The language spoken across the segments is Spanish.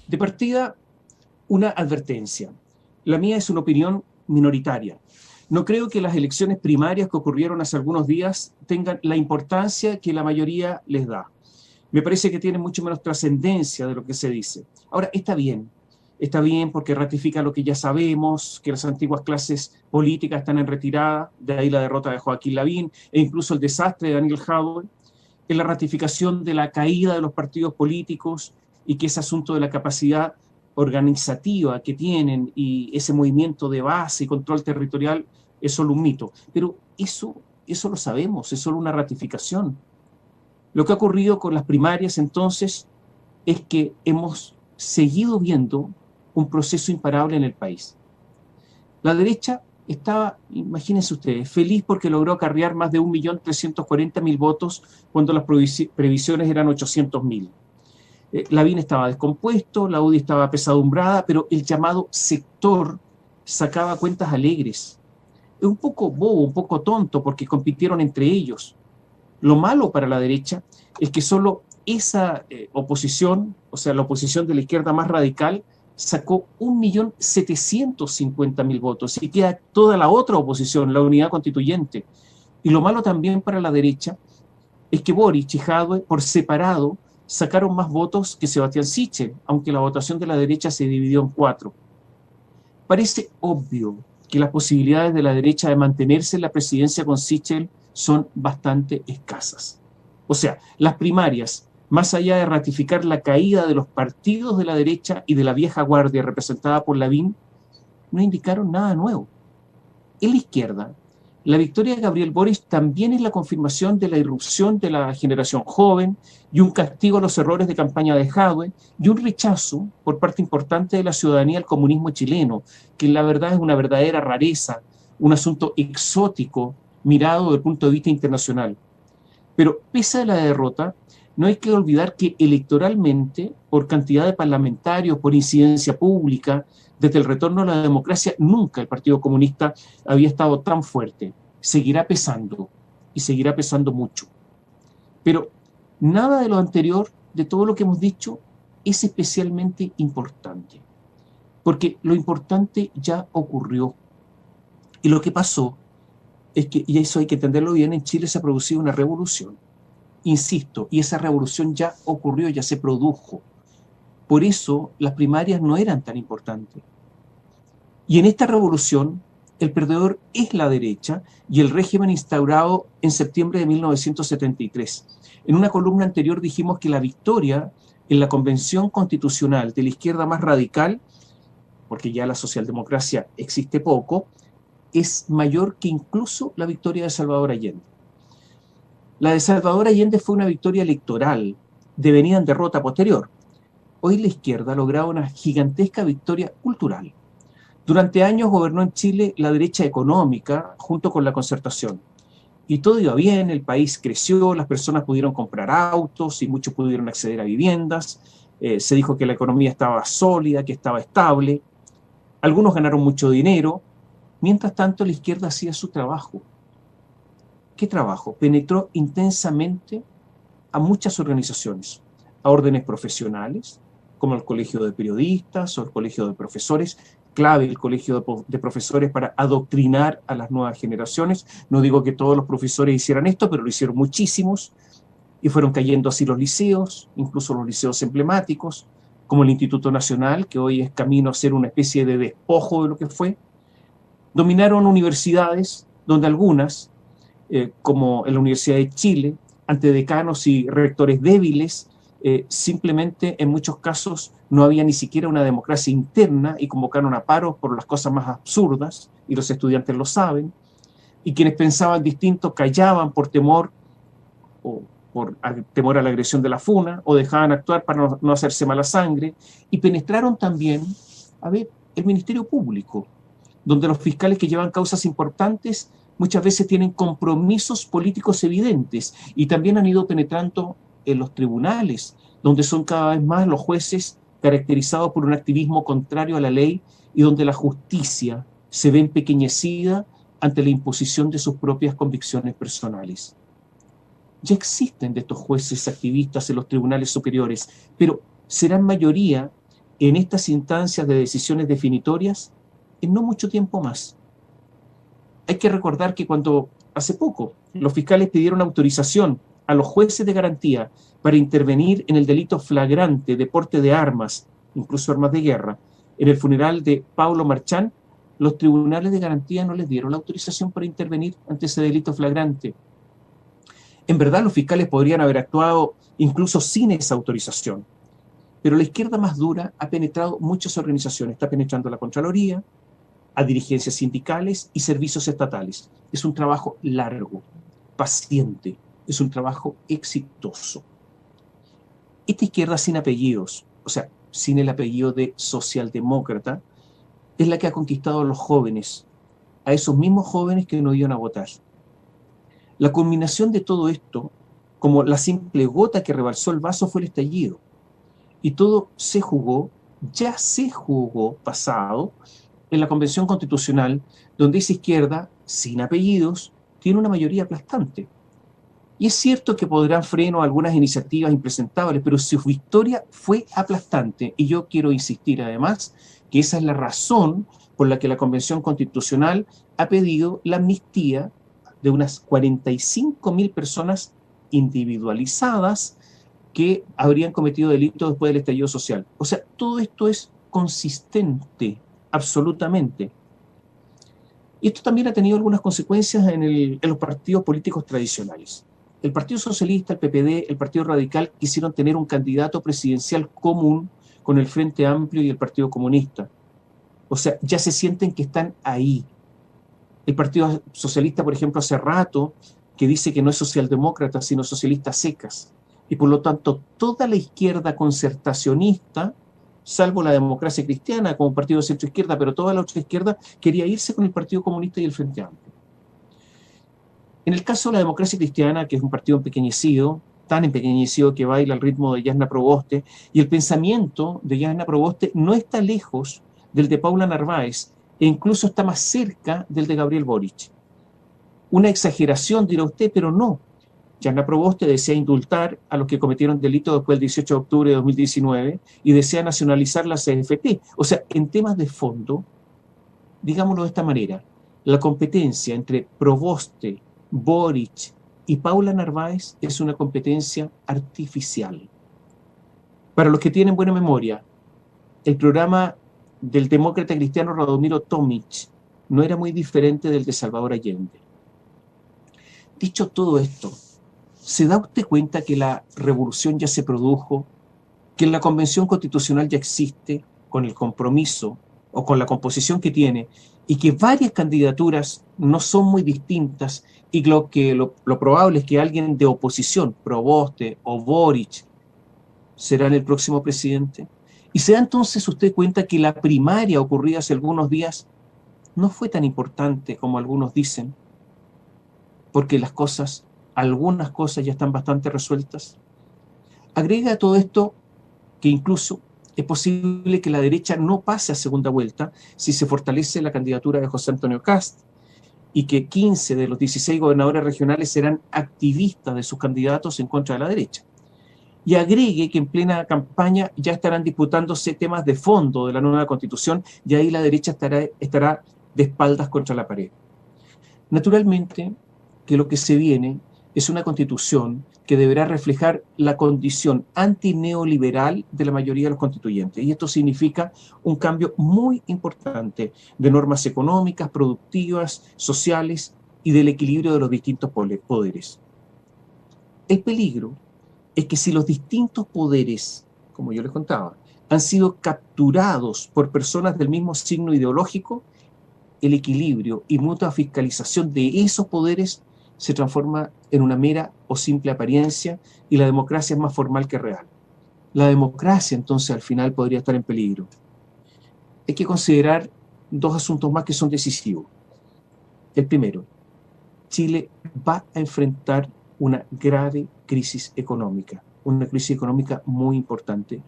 De partida, una advertencia. La mía es una opinión minoritaria. No creo que las elecciones primarias que ocurrieron hace algunos días tengan la importancia que la mayoría les da. Me parece que tienen mucho menos trascendencia de lo que se dice. Ahora, está bien porque ratifica lo que ya sabemos, que las antiguas clases políticas están en retirada, de ahí la derrota de Joaquín Lavín e incluso el desastre de Daniel Jadwe, en la ratificación de la caída de los partidos políticos y que ese asunto de la capacidad organizativa que tienen y ese movimiento de base y control territorial es solo un mito. Pero eso lo sabemos, es solo una ratificación. Lo que ha ocurrido con las primarias entonces es que hemos seguido viendo un proceso imparable en el país. La derecha estaba, imagínense ustedes, feliz porque logró acarrear más de 1.340.000 votos cuando las previsiones eran 800.000. Lavín estaba descompuesto, la UDI estaba pesadumbrada, pero el llamado sector sacaba cuentas alegres. Es un poco bobo, un poco tonto, porque compitieron entre ellos. Lo malo para la derecha es que solo esa oposición, o sea, la oposición de la izquierda más radical, sacó 1.750.000 votos y queda toda la otra oposición, la unidad constituyente. Y lo malo también para la derecha es que Boric y Jadwe, por separado, sacaron más votos que Sebastián Sichel, aunque la votación de la derecha se dividió en 4. Parece obvio que las posibilidades de la derecha de mantenerse en la presidencia con Sichel son bastante escasas. O sea, las primarias, más allá de ratificar la caída de los partidos de la derecha y de la vieja guardia representada por Lavín, no indicaron nada nuevo. En la izquierda, la victoria de Gabriel Boric también es la confirmación de la irrupción de la generación joven y un castigo a los errores de campaña de Jadwe y un rechazo por parte importante de la ciudadanía al comunismo chileno, que la verdad es una verdadera rareza, un asunto exótico mirado desde el punto de vista internacional. Pero pese a la derrota, no hay que olvidar que electoralmente, por cantidad de parlamentarios, por incidencia pública, desde el retorno a la democracia, nunca el Partido Comunista había estado tan fuerte. Seguirá pesando, y seguirá pesando mucho. Pero nada de lo anterior, de todo lo que hemos dicho, es especialmente importante. Porque lo importante ya ocurrió. Y lo que pasó es que, y eso hay que entenderlo bien, en Chile se ha producido una revolución. Insisto, y esa revolución ya ocurrió, ya se produjo. Por eso las primarias no eran tan importantes. Y en esta revolución, el perdedor es la derecha y el régimen instaurado en septiembre de 1973. En una columna anterior dijimos que la victoria en la convención constitucional de la izquierda más radical, porque ya la socialdemocracia existe poco, es mayor que incluso la victoria de Salvador Allende. La de Salvador Allende fue una victoria electoral, devenida en derrota posterior. Hoy la izquierda ha logrado una gigantesca victoria cultural. Durante años gobernó en Chile la derecha económica junto con la concertación. Y todo iba bien, el país creció, las personas pudieron comprar autos y muchos pudieron acceder a viviendas. Se dijo que la economía estaba sólida, que estaba estable. Algunos ganaron mucho dinero. Mientras tanto, la izquierda hacía su trabajo. ¿Qué trabajo? Penetró intensamente a muchas organizaciones, a órdenes profesionales, como el Colegio de Periodistas o el Colegio de Profesores, clave el Colegio de Profesores para adoctrinar a las nuevas generaciones. No digo que todos los profesores hicieran esto, pero lo hicieron muchísimos, y fueron cayendo así los liceos, incluso los liceos emblemáticos, como el Instituto Nacional, que hoy es camino a ser una especie de despojo de lo que fue. Dominaron universidades, donde algunas, como en la Universidad de Chile, ante decanos y rectores débiles, simplemente en muchos casos no había ni siquiera una democracia interna y convocaron a paros por las cosas más absurdas, y los estudiantes lo saben, y quienes pensaban distinto callaban por temor o por temor a la agresión de la FUNA, o dejaban actuar para no hacerse mala sangre, y penetraron también, el Ministerio Público, donde los fiscales que llevan causas importantes muchas veces tienen compromisos políticos evidentes, y también han ido penetrando en los tribunales, donde son cada vez más los jueces caracterizados por un activismo contrario a la ley y donde la justicia se ve empequeñecida ante la imposición de sus propias convicciones personales. Ya existen de estos jueces activistas en los tribunales superiores, pero serán mayoría en estas instancias de decisiones definitorias en no mucho tiempo más. Hay que recordar que cuando hace poco los fiscales pidieron autorización a los jueces de garantía para intervenir en el delito flagrante de porte de armas, incluso armas de guerra, en el funeral de Paulo Marchán, los tribunales de garantía no les dieron la autorización para intervenir ante ese delito flagrante. En verdad, los fiscales podrían haber actuado incluso sin esa autorización. Pero la izquierda más dura ha penetrado muchas organizaciones. Está penetrando la Contraloría, a dirigencias sindicales y servicios estatales. Es un trabajo largo, paciente, es un trabajo exitoso. Esta izquierda sin apellidos, o sea, sin el apellido de socialdemócrata, es la que ha conquistado a los jóvenes, a esos mismos jóvenes que no iban a votar. La culminación de todo esto, como la simple gota que rebalsó el vaso, fue el estallido. Y todo se jugó, ya se jugó pasado, en la Convención Constitucional, donde esa izquierda, sin apellidos, tiene una mayoría aplastante. Y es cierto que podrán freno a algunas iniciativas impresentables, pero su victoria fue aplastante. Y yo quiero insistir además que esa es la razón por la que la Convención Constitucional ha pedido la amnistía de unas 45.000 personas individualizadas que habrían cometido delitos después del estallido social. O sea, todo esto es consistente, absolutamente. Y esto también ha tenido algunas consecuencias en los partidos políticos tradicionales. El Partido Socialista, el PPD, el Partido Radical quisieron tener un candidato presidencial común con el Frente Amplio y el Partido Comunista. O sea, ya se sienten que están ahí. El Partido Socialista, por ejemplo, hace rato que dice que no es socialdemócrata, sino socialista secas. Y por lo tanto, toda la izquierda concertacionista, salvo la Democracia Cristiana como partido de centro-izquierda, pero toda la otra izquierda quería irse con el Partido Comunista y el Frente Amplio. En el caso de la Democracia Cristiana, que es un partido empequeñecido, tan empequeñecido que baila al ritmo de Yasna Proboste, y el pensamiento de Yasna Proboste no está lejos del de Paula Narváez, e incluso está más cerca del de Gabriel Boric. Una exageración, dirá usted, pero no. Yasna Proboste desea indultar a los que cometieron delitos después del 18 de octubre de 2019 y desea nacionalizar la CFP. O sea, en temas de fondo, digámoslo de esta manera, la competencia entre Proboste, Boric y Paula Narváez es una competencia artificial. Para los que tienen buena memoria, el programa del demócrata cristiano Radomiro Tomic no era muy diferente del de Salvador Allende. Dicho todo esto, ¿se da usted cuenta que la revolución ya se produjo, que la Convención Constitucional ya existe con el compromiso o con la composición que tiene y que varias candidaturas no son muy distintas y lo probable es que alguien de oposición, Proboste o Boric, será el próximo presidente? Y se da entonces usted cuenta que la primaria ocurrida hace algunos días no fue tan importante como algunos dicen, porque algunas cosas ya están bastante resueltas. Agrega a todo esto que incluso es posible que la derecha no pase a segunda vuelta si se fortalece la candidatura de José Antonio Kast y que 15 de los 16 gobernadores regionales serán activistas de sus candidatos en contra de la derecha. Y agregue que en plena campaña ya estarán disputándose temas de fondo de la nueva Constitución y ahí la derecha estará de espaldas contra la pared. Naturalmente que lo que se viene es una Constitución que deberá reflejar la condición antineoliberal de la mayoría de los constituyentes. Y esto significa un cambio muy importante de normas económicas, productivas, sociales y del equilibrio de los distintos poderes. El peligro es que si los distintos poderes, como yo les contaba, han sido capturados por personas del mismo signo ideológico, el equilibrio y mutua fiscalización de esos poderes se transforma en una mera o simple apariencia y la democracia es más formal que real. La democracia entonces al final podría estar en peligro. Hay que considerar dos asuntos más que son decisivos. El primero, Chile va a enfrentar una grave crisis económica, una crisis económica muy importante.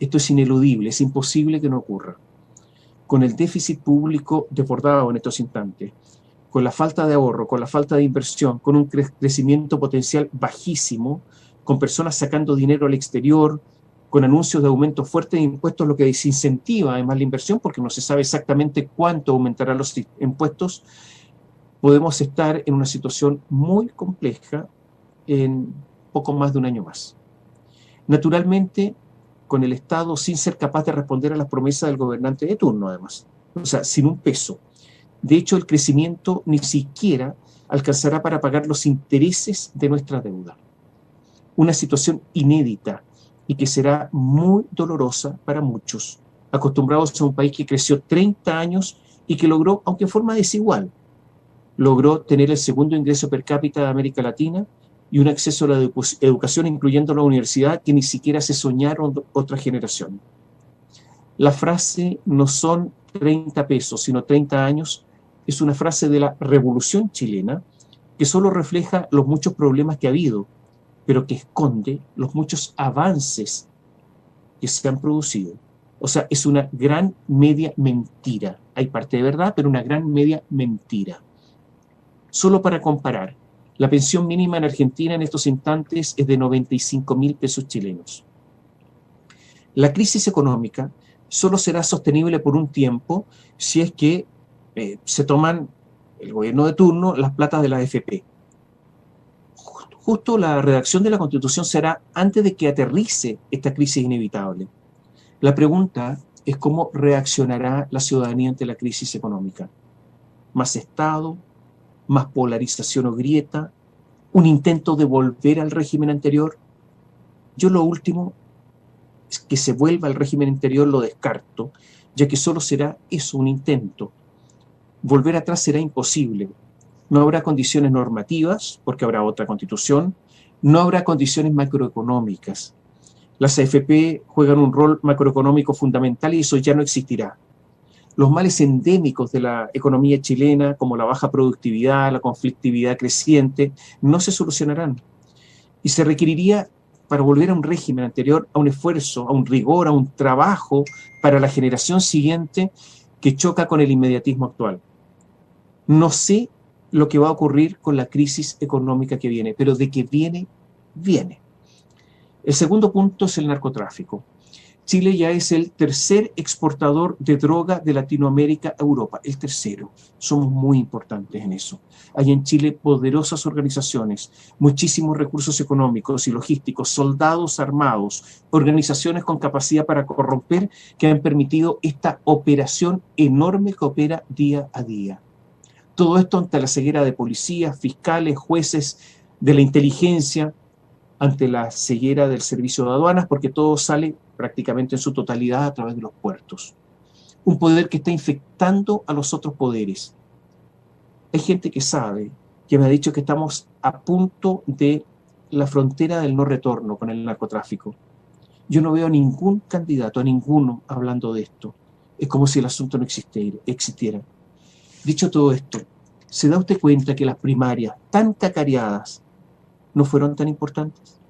Esto es ineludible, es imposible que no ocurra. Con el déficit público desbordado en estos instantes, con la falta de ahorro, con la falta de inversión, con un crecimiento potencial bajísimo, con personas sacando dinero al exterior, con anuncios de aumentos fuertes de impuestos, lo que desincentiva además la inversión, porque no se sabe exactamente cuánto aumentarán los impuestos, podemos estar en una situación muy compleja en poco más de un año más. Naturalmente, con el Estado sin ser capaz de responder a las promesas del gobernante de turno, además. O sea, sin un peso. De hecho, el crecimiento ni siquiera alcanzará para pagar los intereses de nuestra deuda. Una situación inédita y que será muy dolorosa para muchos, acostumbrados a un país que creció 30 años y que logró, aunque en forma desigual, logró tener el segundo ingreso per cápita de América Latina y un acceso a la educación, incluyendo la universidad, que ni siquiera se soñaron otras generaciones. La frase no son 30 pesos, sino 30 años, es una frase de la Revolución Chilena que solo refleja los muchos problemas que ha habido, pero que esconde los muchos avances que se han producido. O sea, es una gran media mentira. Hay parte de verdad, pero una gran media mentira. Solo para comparar, la pensión mínima en Argentina en estos instantes es de 95.000 pesos chilenos. La crisis económica solo será sostenible por un tiempo si es que se toman el gobierno de turno las platas de la AFP. Justo la redacción de la Constitución será antes de que aterrice esta crisis inevitable. La pregunta es cómo reaccionará la ciudadanía ante la crisis económica. ¿Más Estado? ¿Más polarización o grieta? ¿Un intento de volver al régimen anterior? Yo lo último, es que se vuelva al régimen anterior, lo descarto, ya que solo será eso, un intento. Volver atrás será imposible. No habrá condiciones normativas, porque habrá otra constitución. No habrá condiciones macroeconómicas. Las AFP juegan un rol macroeconómico fundamental y eso ya no existirá. Los males endémicos de la economía chilena, como la baja productividad, la conflictividad creciente, no se solucionarán. Y se requeriría, para volver a un régimen anterior, a un esfuerzo, a un rigor, a un trabajo para la generación siguiente que choca con el inmediatismo actual. No sé lo que va a ocurrir con la crisis económica que viene, pero de que viene, viene. El segundo punto es el narcotráfico. Chile ya es el tercer exportador de droga de Latinoamérica a Europa, el tercero. Somos muy importantes en eso. Hay en Chile poderosas organizaciones, muchísimos recursos económicos y logísticos, soldados armados, organizaciones con capacidad para corromper que han permitido esta operación enorme que opera día a día. Todo esto ante la ceguera de policías, fiscales, jueces, de la inteligencia, ante la ceguera del servicio de aduanas, porque todo sale prácticamente en su totalidad a través de los puertos. Un poder que está infectando a los otros poderes. Hay gente que sabe, que me ha dicho que estamos a punto de la frontera del no retorno con el narcotráfico. Yo no veo a ningún candidato, a ninguno hablando de esto. Es como si el asunto no existiera. Dicho todo esto, ¿se da usted cuenta que las primarias tan cacareadas no fueron tan importantes?